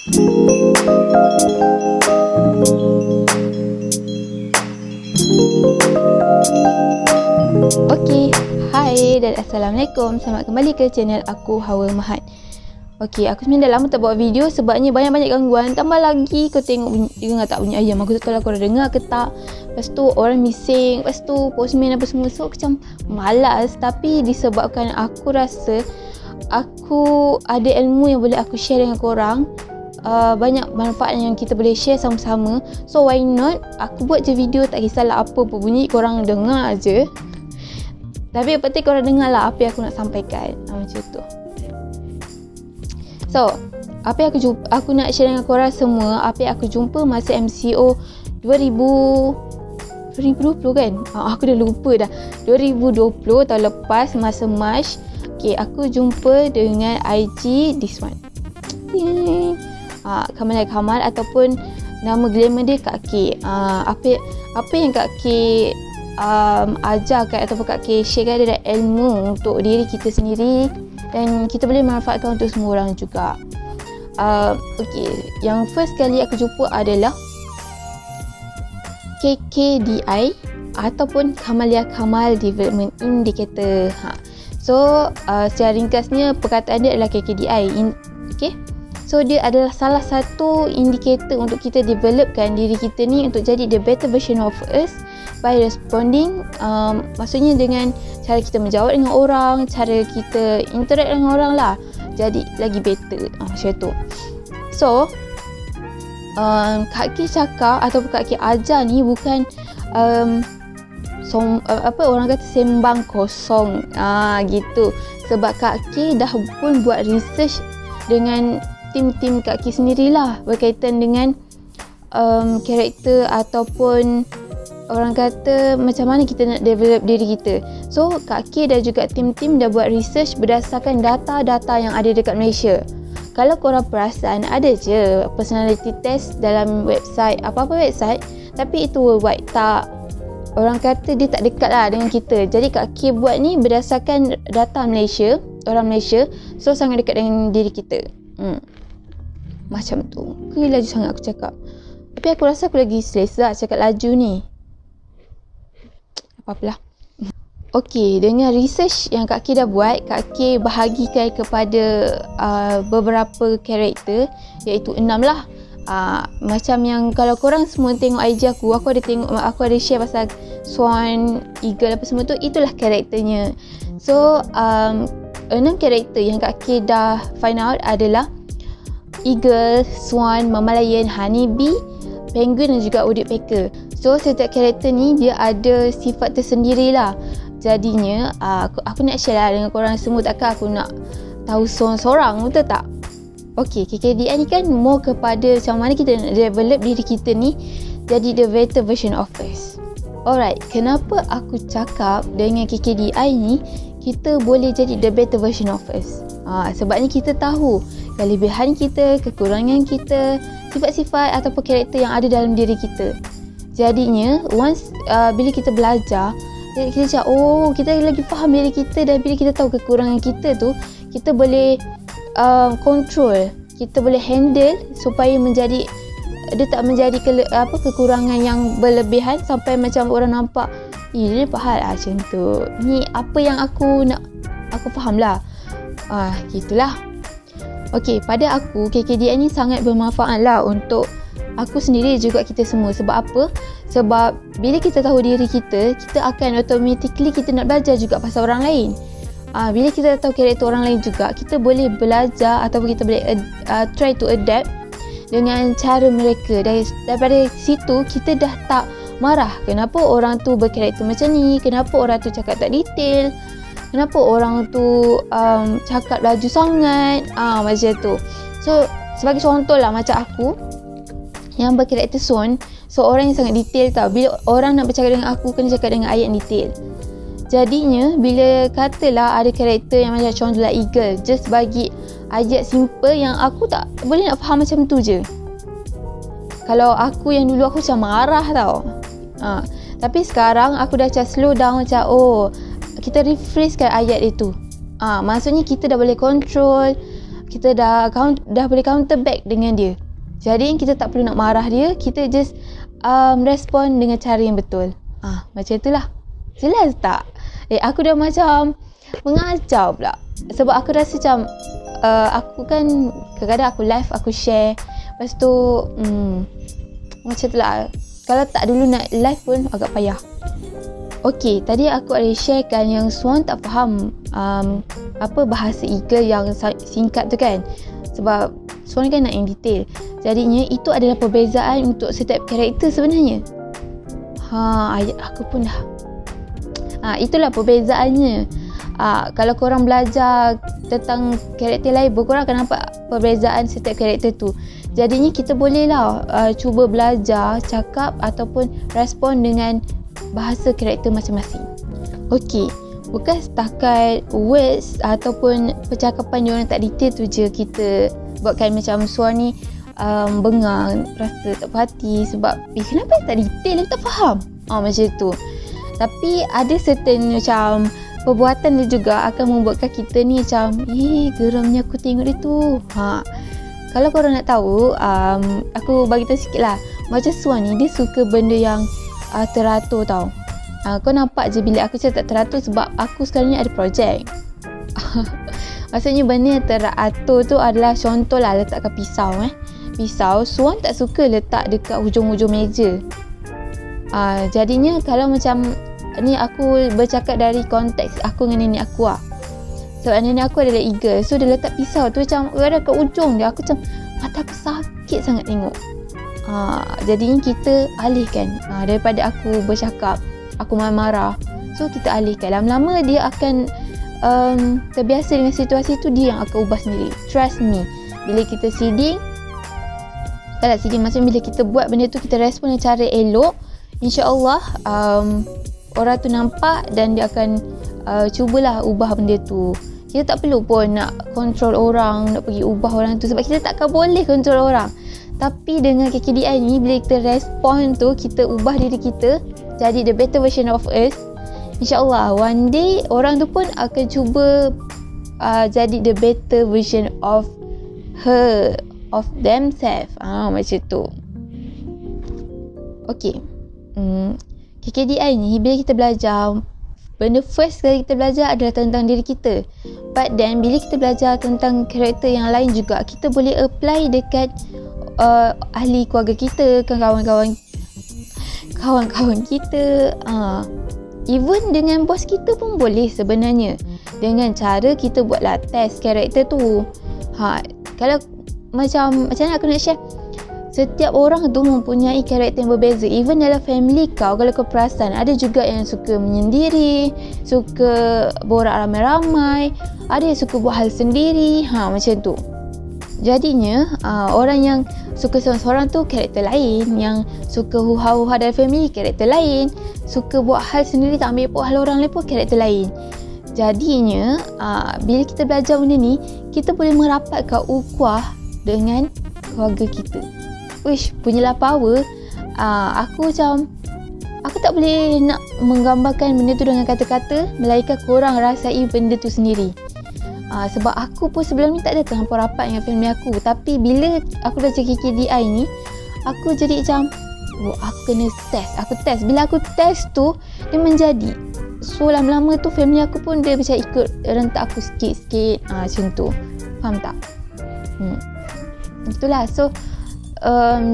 Okey, hai dan Assalamualaikum. Selamat kembali ke channel aku, Hawa Mahat. Okey, aku sebenarnya dah lama tak buat video sebabnya banyak-banyak gangguan. Tambah lagi kau tengok bunyi, dengar tak bunyi ayam. Aku tak tahu lah korang dengar ke tak. Lepas tu orang bising, lepas tu postman apa semua. So macam malas, tapi disebabkan aku rasa aku ada ilmu yang boleh aku share dengan korang. Banyak manfaat yang kita boleh share sama-sama. So why not aku buat je video, tak kisahlah apa pun bunyi, korang dengar je. Tapi yang penting korang dengar lah apa yang aku nak sampaikan. Macam tu. So, apa yang aku nak share dengan korang semua, apa yang aku jumpa masa MCO 2020 kan? Aku dah lupa dah. 2020 tahun lepas masa March. Okay, aku jumpa dengan IG this one. Kamal Kamal ataupun nama glamour dia Kak K. Apa yang Kak K ajarkan ataupun Kak K sharekan adalah ilmu untuk diri kita sendiri dan kita boleh manfaatkan untuk semua orang juga. Okay, yang first kali aku jumpa adalah KKDI ataupun Kamalia Kamal Development Indicator. So, secara ringkasnya perkataan dia adalah KKDI. Okay. So dia adalah salah satu indikator untuk kita developkan diri kita ni untuk jadi the better version of us by responding, maksudnya dengan cara kita menjawab dengan orang, cara kita interact dengan orang lah, jadi lagi better, macam tu. So Kak Ki cakap ataupun Kak Ki ajar ni bukan orang kata sembang kosong, gitu. Sebab Kak Ki dah pun buat research dengan tim Kak Ki sendirilah berkaitan dengan karakter ataupun orang kata macam mana kita nak develop diri kita. So Kak Ki dan juga tim-tim dah buat research berdasarkan data-data yang ada dekat Malaysia. Kalau korang perasan, ada je personality test dalam website, apa-apa website, tapi itu worldwide, tak, orang kata dia tak dekat lah dengan kita. Jadi Kak Ki buat ni berdasarkan data Malaysia, orang Malaysia, so sangat dekat dengan diri kita. Macam tu. Laju sangat aku cakap. Tapi aku rasa aku lagi selesa cakap laju ni. Apa-apalah. Okey, dengan research yang Kak Ki dah buat, Kak Ki bahagikan kepada beberapa karakter, iaitu 6 lah. Macam yang kalau korang semua tengok IG aku ada share pasal Swan, Eagle apa semua tu, itulah karakternya. So 6 karakter yang Kak Ki dah find out adalah Eagle, Swan, Mama Lion, Honeybee, Penguin dan juga Woodpecker. So setiap karakter ni dia ada sifat tersendiri lah. Jadinya aku nak share lah dengan korang semua, takkan aku nak tahu seorang-seorang, betul tak? Okay, KKDI ni kan more kepada macam mana kita nak develop diri kita ni jadi the better version of us. Alright, kenapa aku cakap dengan KKDI ni kita boleh jadi the better version of us? Sebabnya kita tahu kelebihan kita, kekurangan kita, sifat-sifat ataupun karakter yang ada dalam diri kita. Jadinya once bila kita belajar, kita cakap, kita lagi faham diri kita, dan bila kita tahu kekurangan kita tu, kita boleh control, kita boleh handle supaya dia tak menjadi kekurangan yang berlebihan sampai macam orang nampak dia faham macam tu. Ni apa yang aku faham lah. Gitulah. Okey, pada aku KKDI ni sangat bermanfaat lah untuk aku sendiri juga kita semua. Sebab apa? Sebab bila kita tahu diri kita, kita akan automatically kita nak belajar juga pasal orang lain. Bila kita tahu karakter orang lain juga, kita boleh belajar ataupun kita boleh try to adapt dengan cara mereka. Daripada situ kita dah tak marah kenapa orang tu berkarakter macam ni, kenapa orang tu cakap tak detail, kenapa orang tu cakap laju sangat, macam tu. So sebagai contoh lah, macam aku yang berkarakter Swan, seorang yang sangat detail tau. Bila orang nak bercakap dengan aku, kena cakap dengan ayat detail. Jadinya bila katalah ada karakter yang macam contohlah Eagle, just bagi ayat simple yang aku tak boleh nak faham macam tu je. Kalau aku yang dulu aku macam marah tau. Tapi sekarang aku dah macam slow down, macam kita rephrase kan ayat itu. Maksudnya kita dah boleh control, kita dah boleh counter back dengan dia. Jadi kita tak perlu nak marah dia, kita just respon dengan cara yang betul. Macam itulah. Jelas tak? Aku dah macam mengajar pula. Sebab aku rasa macam aku kan kadang-kadang aku live, aku share. Lepas tu macam tu lah. Kalau tak dulu nak live pun agak payah. Okey, tadi aku ada sharekan yang Swan tak faham bahasa Eagle yang singkat tu kan. Sebab Swan kan nak yang detail. Jadinya itu adalah perbezaan untuk setiap karakter sebenarnya. Aku pun dah. Itulah perbezaannya. Kalau korang belajar tentang karakter lain, korang akan nampak perbezaan setiap karakter tu. Jadinya kita boleh lah cuba belajar, cakap ataupun respon dengan bahasa karakter masing-masing. Okey, bukan setakat words ataupun percakapan diorang tak detail tu je kita buatkan macam Swan ni bengang, rasa tak puas hati sebab kenapa tak detail, aku tak faham. Macam tu. Tapi ada certain macam perbuatan dia juga akan membuatkan kita ni macam geramnya aku tengok dia tu. Kalau korang nak tahu, aku bagi tahu sikit lah. Macam Swan ni, dia suka benda yang teratur tau. Kau nampak je bila aku cakap tak teratur sebab aku sekarang ni ada projek. Maksudnya benda yang teratur tu adalah contoh lah letakkan pisau. Pisau, Swan tak suka letak dekat hujung-hujung meja. Jadinya kalau macam ni aku bercakap dari konteks aku dengan nenek aku lah. Sebab nenek aku adalah eagle, so dia letak pisau tu macam ada kat ujung dia. Aku macam mata aku sakit sangat tengok. Jadinya kita alihkan. Daripada aku bercakap, aku marah-marah, so kita alihkan. Lama-lama dia akan terbiasa dengan situasi tu, dia yang akan ubah sendiri. Trust me. Bila kita seeding, maksudnya bila kita buat benda tu, kita respon dengan cara elok, InsyaAllah orang tu nampak dan dia akan cubalah ubah benda tu. Kita tak perlu pun nak control orang, nak pergi ubah orang tu sebab kita takkan boleh control orang. Tapi dengan KKDI ni, bila kita respon tu, kita ubah diri kita jadi the better version of us, InsyaAllah one day orang tu pun akan cuba jadi the better version of her, of themselves. Macam tu. Okay. KKDI ni, bila kita belajar, benda first kali kita belajar adalah tentang diri kita. But then bila kita belajar tentang karakter yang lain juga, kita boleh apply dekat ahli keluarga kita, kawan-kawan kita, even dengan bos kita pun boleh sebenarnya. Dengan cara kita buatlah test karakter tu. Kalau macam mana aku nak share, setiap orang tu mempunyai karakter yang berbeza. Even dalam family kau, kalau kau perasan, ada juga yang suka menyendiri, suka borak ramai-ramai, ada yang suka buat hal sendiri. Macam tu. Jadinya orang yang suka seorang-seorang tu karakter lain, yang suka huha-huha dalam family karakter lain, suka buat hal sendiri tak ambil hal orang lain pun karakter lain. Jadinya bila kita belajar benda ni, kita boleh merapatkan ukhuwah dengan keluarga kita. Punyalah power. Aku tak boleh nak menggambarkan benda tu dengan kata-kata, melainkan korang rasai benda tu sendiri. Sebab aku pun sebelum ni tak ada terlampau rapat dengan family aku. Tapi bila aku dah cakap KKDI ni, aku jadi macam aku kena test. Aku test. Bila aku test tu, dia menjadi. So lama-lama tu family aku pun dia macam ikut rentak aku sikit-sikit. Macam tu. Faham tak? Itulah. So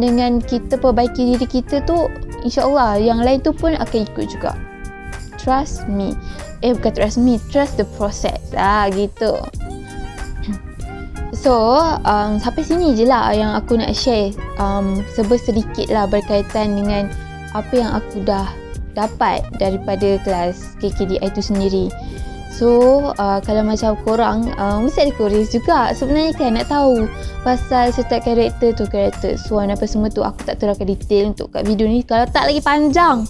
dengan kita perbaiki diri kita tu, InsyaAllah yang lain tu pun akan ikut juga. Trust me. Bukan trust me, trust the process. Gitu. So sampai sini je lah yang aku nak share, sedikit lah berkaitan dengan apa yang aku dah dapat daripada kelas KKDI itu sendiri. So kalau macam korang mesti ada curious juga sebenarnya kan, nak tahu pasal setiap karakter tu, karakter Swan apa semua tu. Aku tak terangkan detail untuk kat video ni, kalau tak lagi panjang.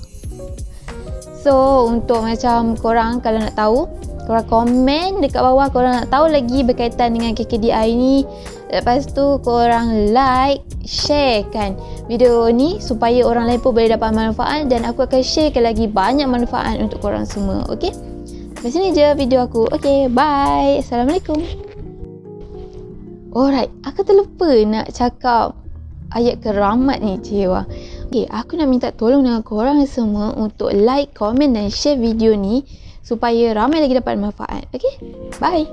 So untuk macam korang kalau nak tahu, korang komen dekat bawah korang nak tahu lagi berkaitan dengan KKDI ni. Lepas tu korang like, share kan video ni supaya orang lain pun boleh dapat manfaat, dan aku akan sharekan lagi banyak manfaat untuk korang semua. Okay, sampai sini je video aku. Okay, bye. Assalamualaikum. Alright, aku terlupa nak cakap ayat keramat ni Cewa. Okay, aku nak minta tolong dengan korang semua untuk like, komen dan share video ni supaya ramai lagi dapat manfaat. Okay, bye.